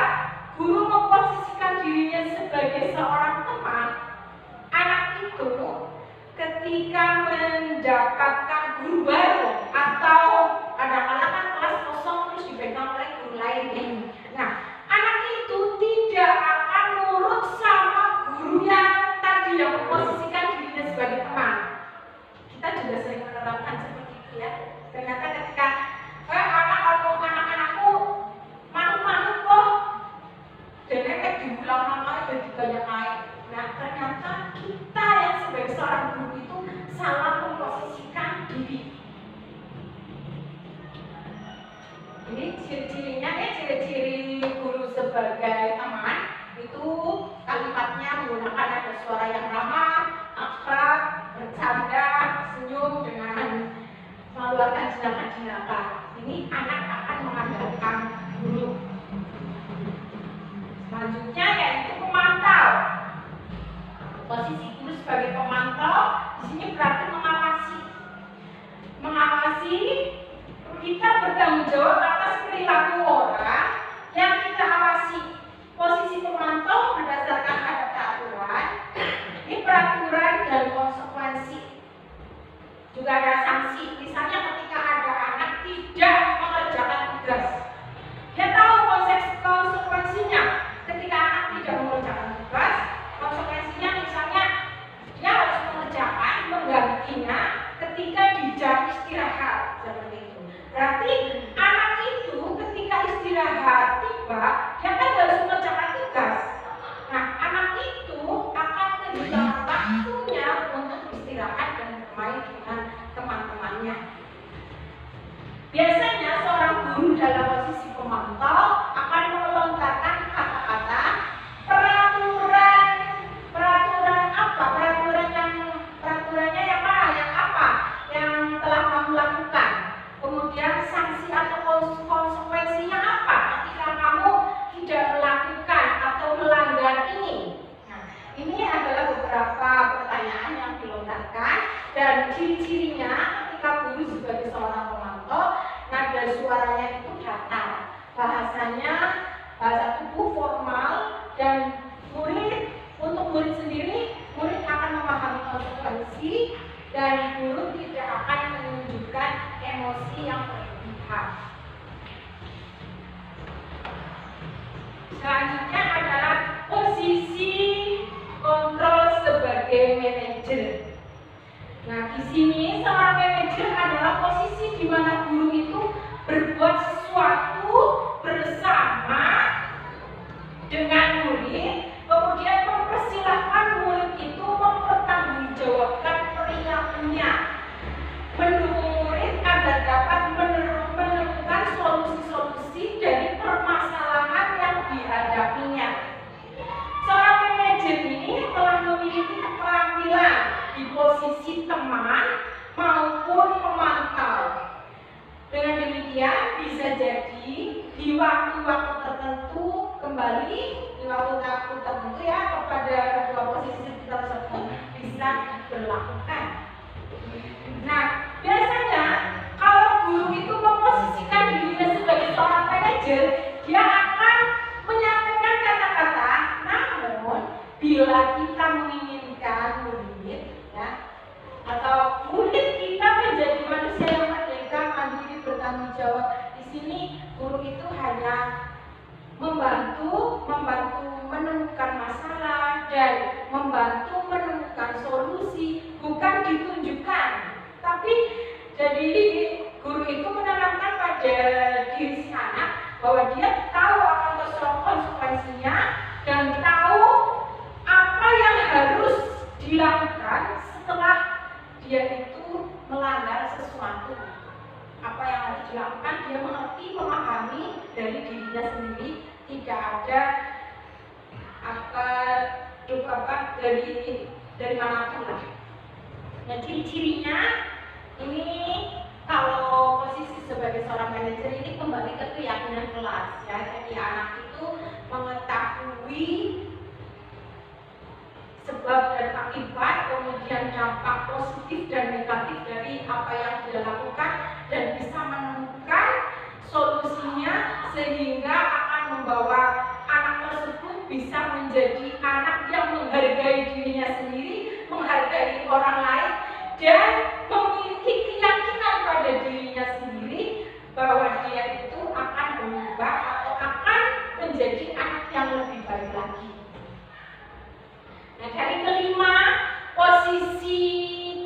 guru memposisikan dirinya sebagai seorang teman, anak itu ketika mendapatkan guru baru atau kadang-kadang kan kelas kosong terus dipegang oleh guru lain. Nah, anak itu tidak akan nurut sama guru yang tadi yang memposisikan dirinya sebagai teman. Kita juga sering menerapkan seperti itu ya. Ternyata ketika anak-anakku malu-malu kok, dan kayak diulang namanya dan dibanyak naik. Nah, ternyata kita yang sebagai seorang guru itu salah memposisikan diri. Ini ciri-cirinya ciri-ciri guru sebagai teman itu kalimatnya menggunakan Posisi guru sebagai pemantau di sini berarti mengawasi. Mengawasi, kita bertanggung jawab atas perilaku orang yang kita awasi. Posisi pemantau berdasarkan ada peraturan, ini peraturan dan konsekuensi. Juga ada sanksi. Misalnya ketika ada anak tidak mengerjakan tugas, dia tahu konsekuensinya. Ketika anak tidak mengerjakan tugas, konsekuensinya misalnya dia harus mengerjakan menggantinya ketika di jam istirahat seperti itu. Berarti anak itu ketika istirahat tiba, dia kan harus mengerjakan tugas. Nah, anak itu akan kehilangan waktunya untuk istirahat dan bermain dengan teman-temannya. Biasanya seorang guru dalam posisi pemantau akan melontarkan kata-kata peraturan apa? Peraturannya yang mana? Yang apa? Yang telah kamu lakukan. Kemudian sanksi atau konsekuensinya apa ketika kamu tidak melakukan atau melanggar ini. Nah, ini adalah beberapa pertanyaan yang dilontarkan dan ciri-cirinya ketika guru sebagai seorang pemantau, nada suaranya itu datar, bahasanya bahasa tubuh formal, dan untuk murid sendiri, murid akan memahami konsekuensi dan guru tidak akan menunjukkan emosi yang berlebihan. Selanjutnya adalah posisi kontrol sebagai manajer. Nah, di sini seorang manajer adalah posisi di mana guru itu berbuat sesuatu bersama dengan murid, kemudian mempersilahkan murid itu mempertanggungjawabkan perilakunya, mendukung murid agar dapat menemukan solusi-solusi dari permasalahan yang dihadapinya. Seorang manajer ini telah memiliki keterampilan di posisi teman maupun pemantau. Dengan demikian bisa jadi di waktu-waktu tertentu kembali di waktu-waktu tertentu ya kepada kedua posisi tersebut bisa diberlakukan. Nah, biasanya kalau guru itu memposisikan dirinya sebagai seorang manajer, dia akan menyampaikan kata-kata, namun bila kita menginginkan murid ya, atau murid kita menjadi manusia yang merdeka, mandiri, bertanggung jawab, di sini guru itu hanya membantu menemukan masalah dan membantu menemukan solusi, bukan ditunjukkan. Tapi jadi guru itu menanamkan pada diri si anak bahwa dia tahu akan konsekuensinya dan tahu apa yang harus dilakukan setelah dia itu melanggar sesuatu. Apa yang harus dilakukan, dia mengerti, memahami dari dirinya sendiri, tidak ada dari manapun lah. Nah, ciri-cirinya ini kalau posisi sebagai seorang manajer ini kembali ke keyakinan kelas ya. Jadi anak itu mengetahui sebab dan akibat, kemudian dampak positif dan negatif dari apa yang dia lakukan dan bisa menemukan solusinya sehingga akan membawa anak tersebut bisa menjadi anak yang menghargai dirinya sendiri, menghargai orang lain, dan memiliki keyakinan pada dirinya sendiri bahwa dia itu akan berubah atau akan menjadi anak yang lebih baik lagi. Nah, dari kelima, posisi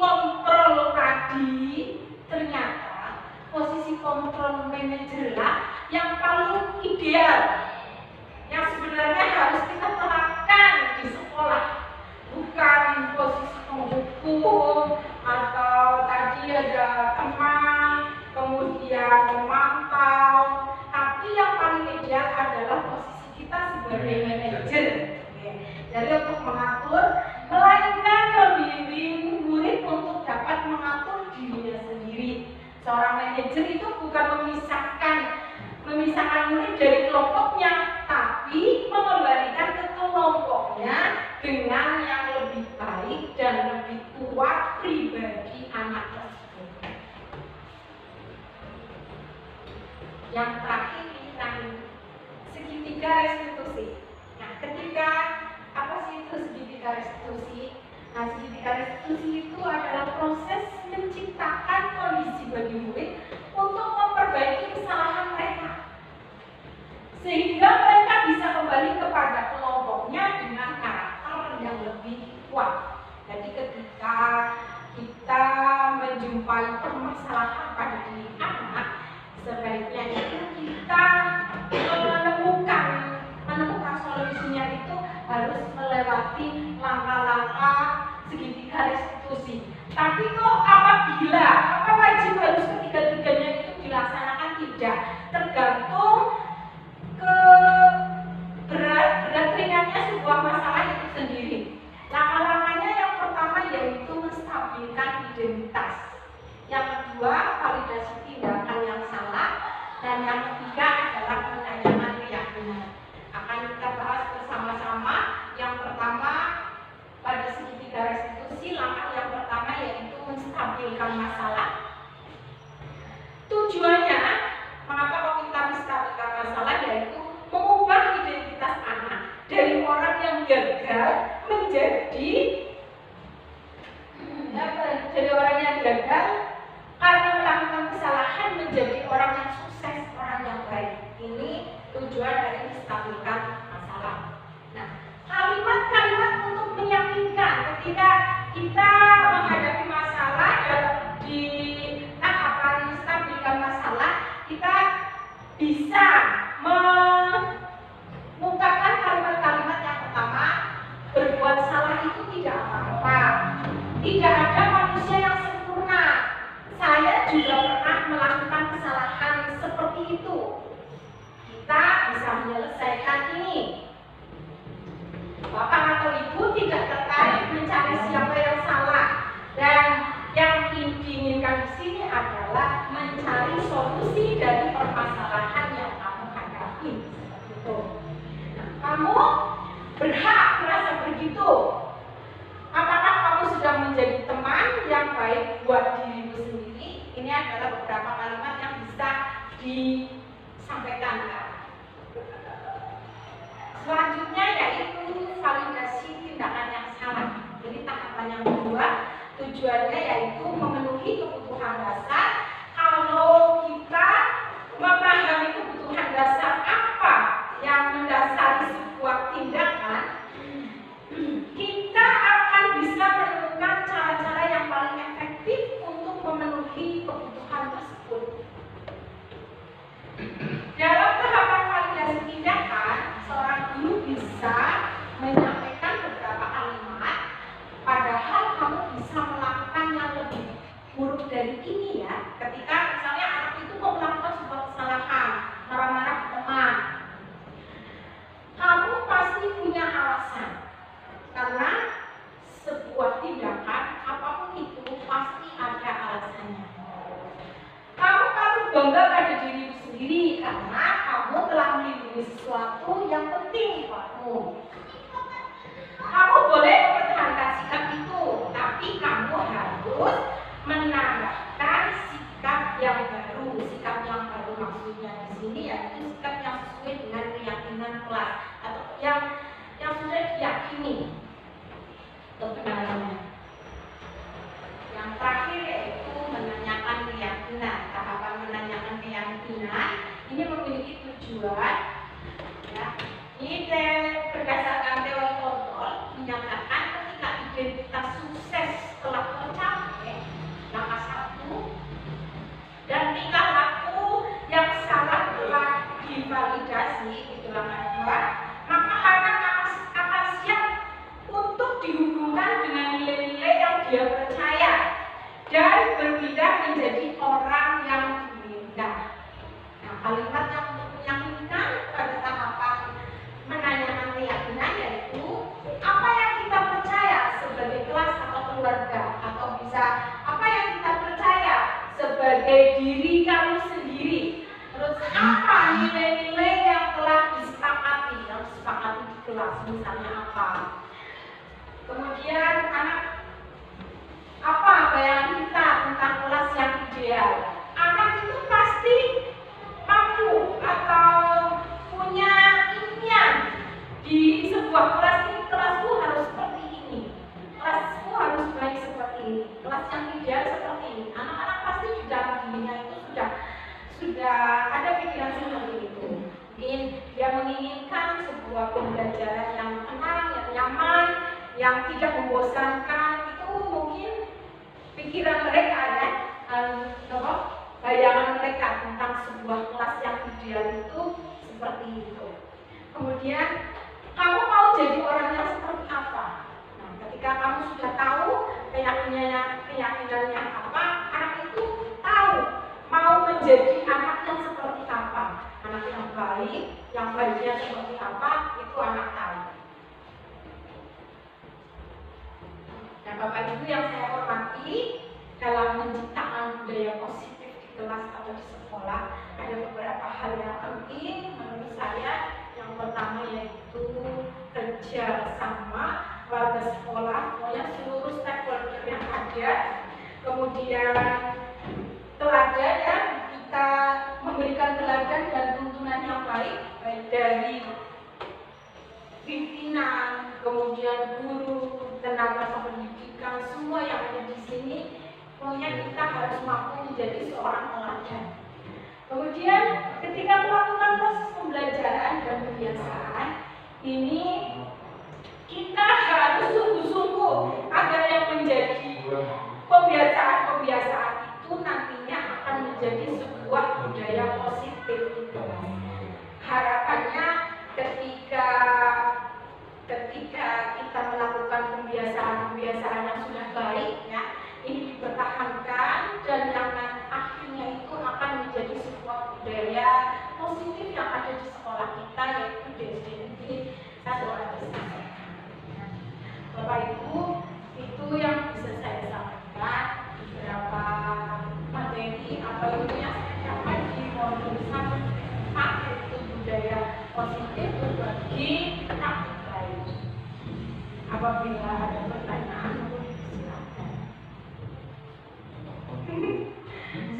kontrol tadi, ternyata posisi kontrol manajer lah yang paling ideal, yang sebenarnya harus kita terapkan di sekolah, bukan posisi penghukum atau tadi ada teman, kemudian memantau, tapi yang paling ideal adalah posisi kita sebagai manajer. Jadi untuk mengatur, melainkan membimbing murid untuk dapat mengatur dirinya sendiri. Seorang manajer itu bukan memisahkan murid dari kelompoknya, tapi mengembalikan ke kelompoknya dengan yang lebih baik. Yang terakhir tentang segitiga restitusi. Nah, ketika apa sih itu segitiga restitusi? Nah, segitiga restitusi itu adalah proses menciptakan kondisi bagi murid untuk memperbaiki kesalahan mereka, sehingga mereka bisa kembali kepada kelompoknya dengan karakter yang lebih kuat. Jadi ketika kita menjumpai permasalahan pada diri anak, sebaiknya itu kita menemukan solusinya itu harus melewati langkah-langkah segitiga restitusi. Tapi kok apa wajib harus ketiga-tiganya itu dilaksanakan? Tidak, tergantung ke berat ringannya sebuah masalah itu sendiri. Langkah-langkahnya yang pertama yaitu menstabilkan identitas. Yang kedua, validasi tindakan yang salah. Dan yang ketiga adalah menanyakan keyakinan. Akan kita bahas bersama-sama. Yang pertama, pada segitiga restitusi, langkah yang pertama yaitu menstabilkan masalah. Tujuannya, mengapa kok kita menstabilkan masalah, yaitu mengubah identitas anak dari orang yang gagal menjadi orang yang gagal karena melakukan kesalahan menjadi orang yang sukses, orang yang baik. Ini tujuan dari menstabilkan masalah. Nah, kalimat-kalimat untuk meyakinkan ketika kita menghadapi masalah di tahapan menstabilkan masalah, kita bisa mengungkapkan kalimat-kalimat yang pertama, berbuat salah itu tidak apa-apa. Tidak ada manusia yang sempurna. Saya juga pernah melakukan kesalahan seperti itu. Kita bisa menyelesaikan ini. Bapak atau Ibu tidak tertarik mencari siapa yang salah, dan yang diinginkan di sini adalah mencari solusi dari permasalahan yang kamu hadapi. Seperti itu. Nah, kamu berhak merasa begitu. Apakah kamu sudah menjadi teman yang baik buat dirimu sendiri? Ini adalah beberapa kalimat yang bisa disampaikan. Selanjutnya yaitu validasi tindakan yang salah. Jadi tahapan yang kedua, tujuannya yaitu memenuhi kebutuhan dasar. Kalau kita memahami kebutuhan dasar apa yang mendasari sebuah tindakan, kita akan bisa menemukan cara-cara yang paling efektif untuk memenuhi kebutuhan tersebut. Dalam tahapan validasi tindakan, seorang guru bisa menyampaikan beberapa kalimat, padahal kamu bisa melakukan yang lebih buruk dari ini ya. Ketika misalnya anak itu mau melakukan sebuah kesalahan, marah-marah ke teman, kamu pasti punya alasan. Karena sebuah tindakan apapun itu pasti ada alasannya. Kamu patut bangga pada dirimu sendiri karena kamu telah melindungi sesuatu yang penting buatmu. Kamu boleh mempertahankan sikap itu, tapi kamu harus menambahkan sikap yang baru. Sikap yang baru maksudnya di sini yaitu sikap yang sesuai dengan keyakinan kelas atau yang sudah diyakini kebenarannya. Yang terakhir yaitu menanyakan keyakinan. Tahapan menanyakan keyakinan ini memiliki tujuan ya. Ini berdasarkan teori kontrol menyatakan ketika identitas sukses telah tercapai, langkah satu, dan tingkah laku yang salah telah divalidasi, itu langkah dua, maka anak akan siap untuk dihubungkan dengan nilai-nilai yang dia percaya dan berpindah menjadi orang yang diinginkan. Nah, kalimat yang untuk meyakinkan pada tahapan menanyakan keyakinan yaitu apa yang kita percaya sebagai kelas atau keluarga, atau bisa apa yang kita percaya sebagai diri kamu sendiri. Terus apa nilai-nilai yang telah disepakati di kelas, misalnya apa? Kemudian anak, apa bayangan kita tentang kelas yang ideal? Anak itu pasti mampu sebuah kelas ini, kelasku harus seperti ini, kelasku harus baik seperti ini, kelas yang ideal seperti ini. Anak-anak pasti di dalam dirinya itu sudah ada pikiran seperti itu. Mungkin dia menginginkan sebuah pembelajaran yang tenang, yang nyaman, yang tidak membosankan. Itu mungkin pikiran mereka ya, bayangan mereka tentang sebuah kelas yang ideal itu seperti itu. Kemudian kamu mau jadi orang yang seperti apa? Nah, ketika kamu sudah tahu keyakinannya apa, anak itu tahu mau menjadi anak yang seperti apa. Anak yang baiknya seperti apa, itu anak tahu. Nah, Bapak Ibu yang saya hormati, dalam menciptakan budaya positif di kelas atau di sekolah, ada beberapa hal yang penting menurut saya. Yang pertama yaitu kerja sama warga sekolah, pokoknya seluruh stakeholder yang ada. Kemudian teladan ya, kita memberikan teladan dan tuntunan yang baik dari pimpinan, kemudian guru, tenaga pendidikan, semua yang ada di sini. Pokoknya kita harus mampu menjadi seorang teladan. Kemudian ketika melakukan proses pembelajaran dan kebiasaan ini, kita harus sungguh-sungguh agar yang menjadi kebiasaan itu nantinya akan menjadi sebuah budaya positif gitu. Harapannya ketika kita melakukan kebiasaan yang sudah baik ya, ini dipertahankan dan yang akhirnya itu akan menjadi sebuah budaya positif yang ada di sekolah kita, yaitu di SD Negeri 1 Artisana. Bapak Ibu, itu yang bisa saya sampaikan, beberapa materi atau ilmu yang saya dapat di modul 1 yaitu budaya positif berbagi praktik baik. Apabila ada pertanyaan, silakan.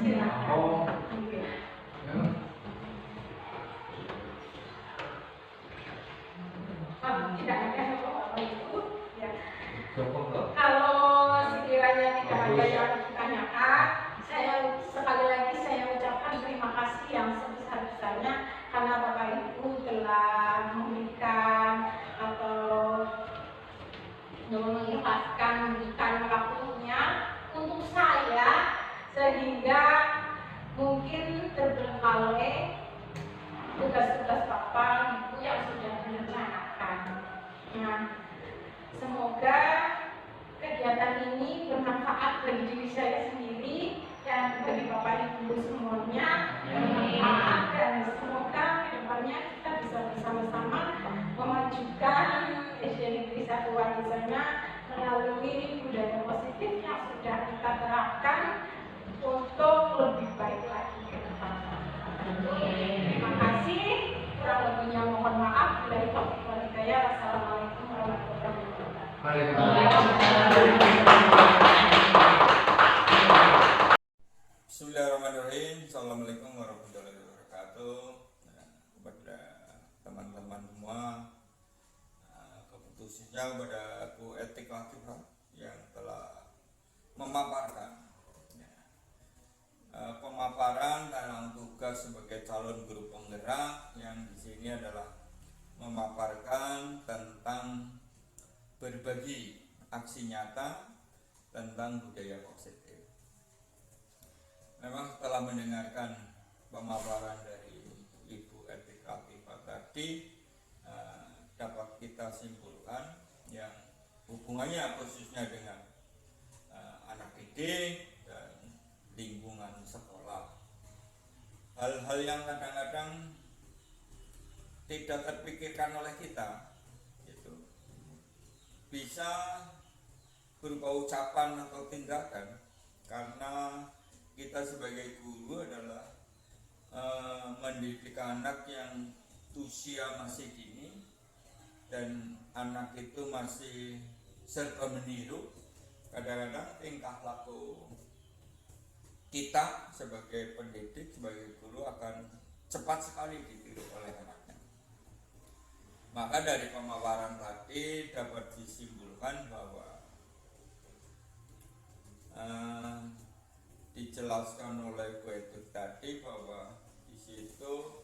Silakan. Tidak ada Bapak Ibu. Ya. Kalau sekiranya tidak ada yang ditanyakan, sekali lagi saya ucapkan terima kasih yang sebesar-besarnya karena Bapak Ibu telah memberikan atau memberikan waktunya untuk saya, sehingga mungkin terbengkalai tugas-tugas Bapak Ibu yang sudah direncanakan. Nah, semoga kegiatan ini bermanfaat bagi diri saya sendiri dan bagi Bapak Ibu semuanya, bermanfaat, dan semoga kedepannya kita bisa bersama-sama memajukan SD Negeri 1 Artisana melalui budaya positif yang sudah kita terapkan untuk lebih baik lagi ke depan. Terima kasih. Kurang lebihnya mohon maaf. Bila itu hidayah. Wassalamualaikum warahmatullahi wabarakatuh. Bismillahirrahmanirrahim. Assalamualaikum warahmatullahi wabarakatuh. Kepada teman-teman semua, khususnya kepada Bu Etika Akifah yang telah memaparkan pemaparan tentang tugas sebagai calon guru penggerak, yang di sini adalah memaparkan tentang berbagi aksi nyata tentang budaya positif. Memang setelah mendengarkan pemaparan dari Ibu Etika Akifah tadi, dapat kita simpulkan yang hubungannya khususnya dengan anak didik dan lingkungan sekolah. Hal-hal yang kadang-kadang tidak terpikirkan oleh kita, itu bisa berupa ucapan atau tindakan, karena kita sebagai guru adalah mendidik anak yang usia masih dini dan anak itu masih serba meniru. Kadang-kadang tingkah laku kita sebagai pendidik, sebagai guru akan cepat sekali ditiru oleh anaknya. Maka dari pemaparan tadi dapat disimpulkan bahwa dijelaskan oleh Bu Etik tadi bahwa di situ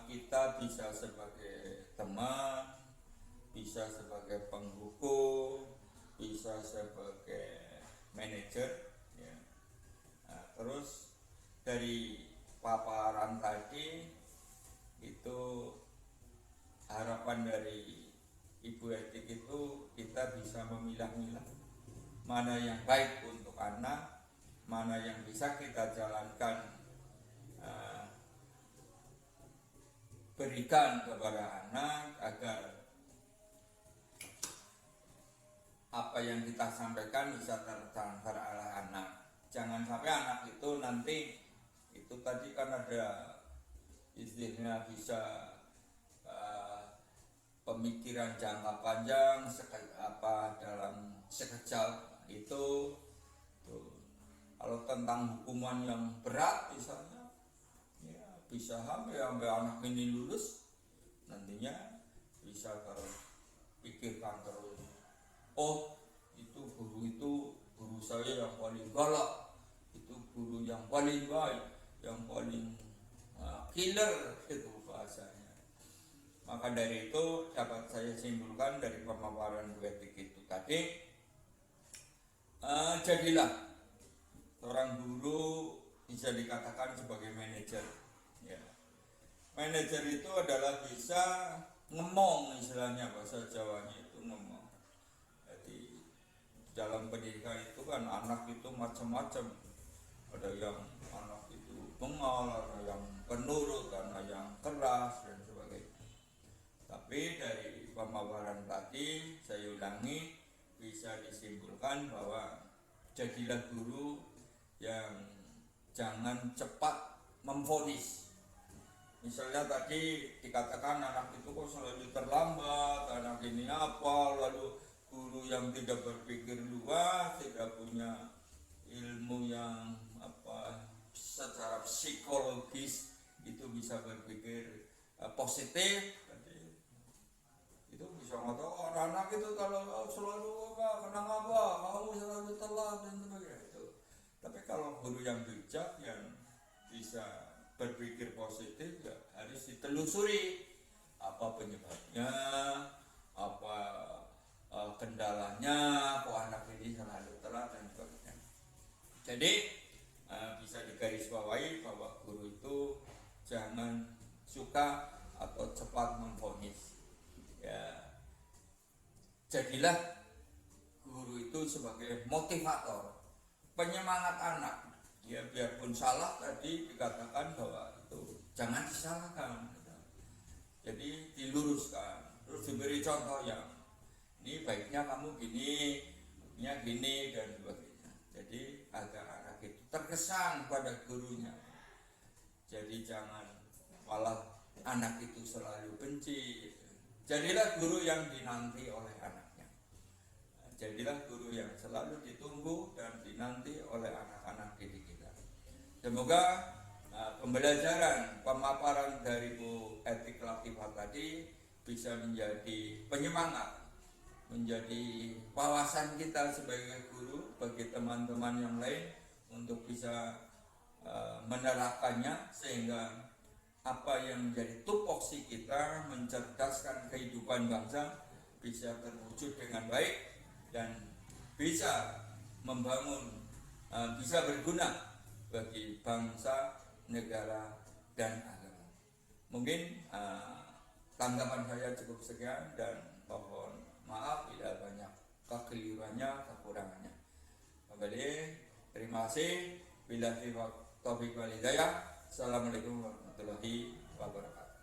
kita bisa sebagai teman, bisa sebagai penghukum, bisa sebagai manajer, ya. Terus dari paparan tadi itu harapan dari Ibu Etik itu kita bisa memilah-milah mana yang baik untuk anak, mana yang bisa kita jalankan berikan kepada anak agar apa yang kita sampaikan bisa tertanam oleh anak. Jangan sampai anak itu nanti itu tadi kan ada istilahnya bisa pemikiran jangka panjang dalam sekejap itu tuh. Kalau tentang hukuman yang berat misalnya ya bisa sampai anak ini lulus nantinya bisa terpikirkan terus, oh itu guru saya yang paling galak, itu guru yang paling baik, yang paling killer itu bahasanya. Maka dari itu dapat saya simpulkan dari pemaparan Bu Etik itu tadi, jadilah seorang guru bisa dikatakan sebagai manajer. Ya. Manajer itu adalah bisa ngemong, istilahnya bahasa Jawanya itu ngemong. Jadi dalam pendidikan itu kan anak itu macam-macam. Ada yang anak itu bengal, ada yang penurut, ada yang keras dan sebagainya. Tapi dari pemaparan tadi saya ulangi bisa disimpulkan bahwa jadilah guru yang jangan cepat memvonis. Misalnya tadi dikatakan anak itu kok selalu terlambat, anak ini apa, lalu guru yang tidak berpikir luas, tidak punya ilmu yang secara psikologis itu bisa berpikir positif, itu bisa mengatakan anak itu kalau selalu kenapa kamu selalu telat dan sebagainya itu. Tapi kalau guru yang bijak yang bisa berpikir positif ya harus ditelusuri apa penyebabnya, apa kendalanya, kok anak ini selalu telat dan sebagainya. Jadi bisa digarisbawahi bahwa guru itu jangan suka atau cepat memvonis. Ya, jadilah guru itu sebagai motivator, penyemangat anak. Ya biarpun salah tadi dikatakan bahwa itu jangan disalahkan. Jadi diluruskan, terus diberi contoh yang ini baiknya kamu gini, gini dan sebagainya. Jadi agar anak itu terkesan pada gurunya. Jadi jangan malah anak itu selalu benci. Jadilah guru yang dinanti oleh anaknya. Jadilah guru yang selalu ditunggu dan dinanti oleh anak-anak didik kita. Semoga pembelajaran, pemaparan dari Bu Etik Latifah tadi bisa menjadi penyemangat, menjadi wawasan kita sebagai guru bagi teman-teman yang lain untuk bisa menerapkannya sehingga apa yang menjadi tupoksi kita mencerdaskan kehidupan bangsa bisa terwujud dengan baik dan bisa membangun, bisa berguna bagi bangsa, negara, dan agama. Mungkin tanggapan saya cukup sekian dan mohon maaf bila banyak kekeliruannya, kekurangannya. Kembali, terima kasih. Bila taufiq wal hidayah. Assalamualaikum warahmatullahi wabarakatuh.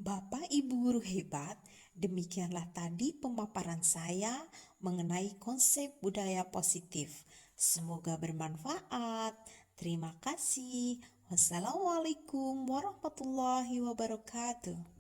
Bapak Ibu guru hebat, demikianlah tadi pemaparan saya mengenai konsep budaya positif. Semoga bermanfaat. Terima kasih. Wassalamualaikum warahmatullahi wabarakatuh.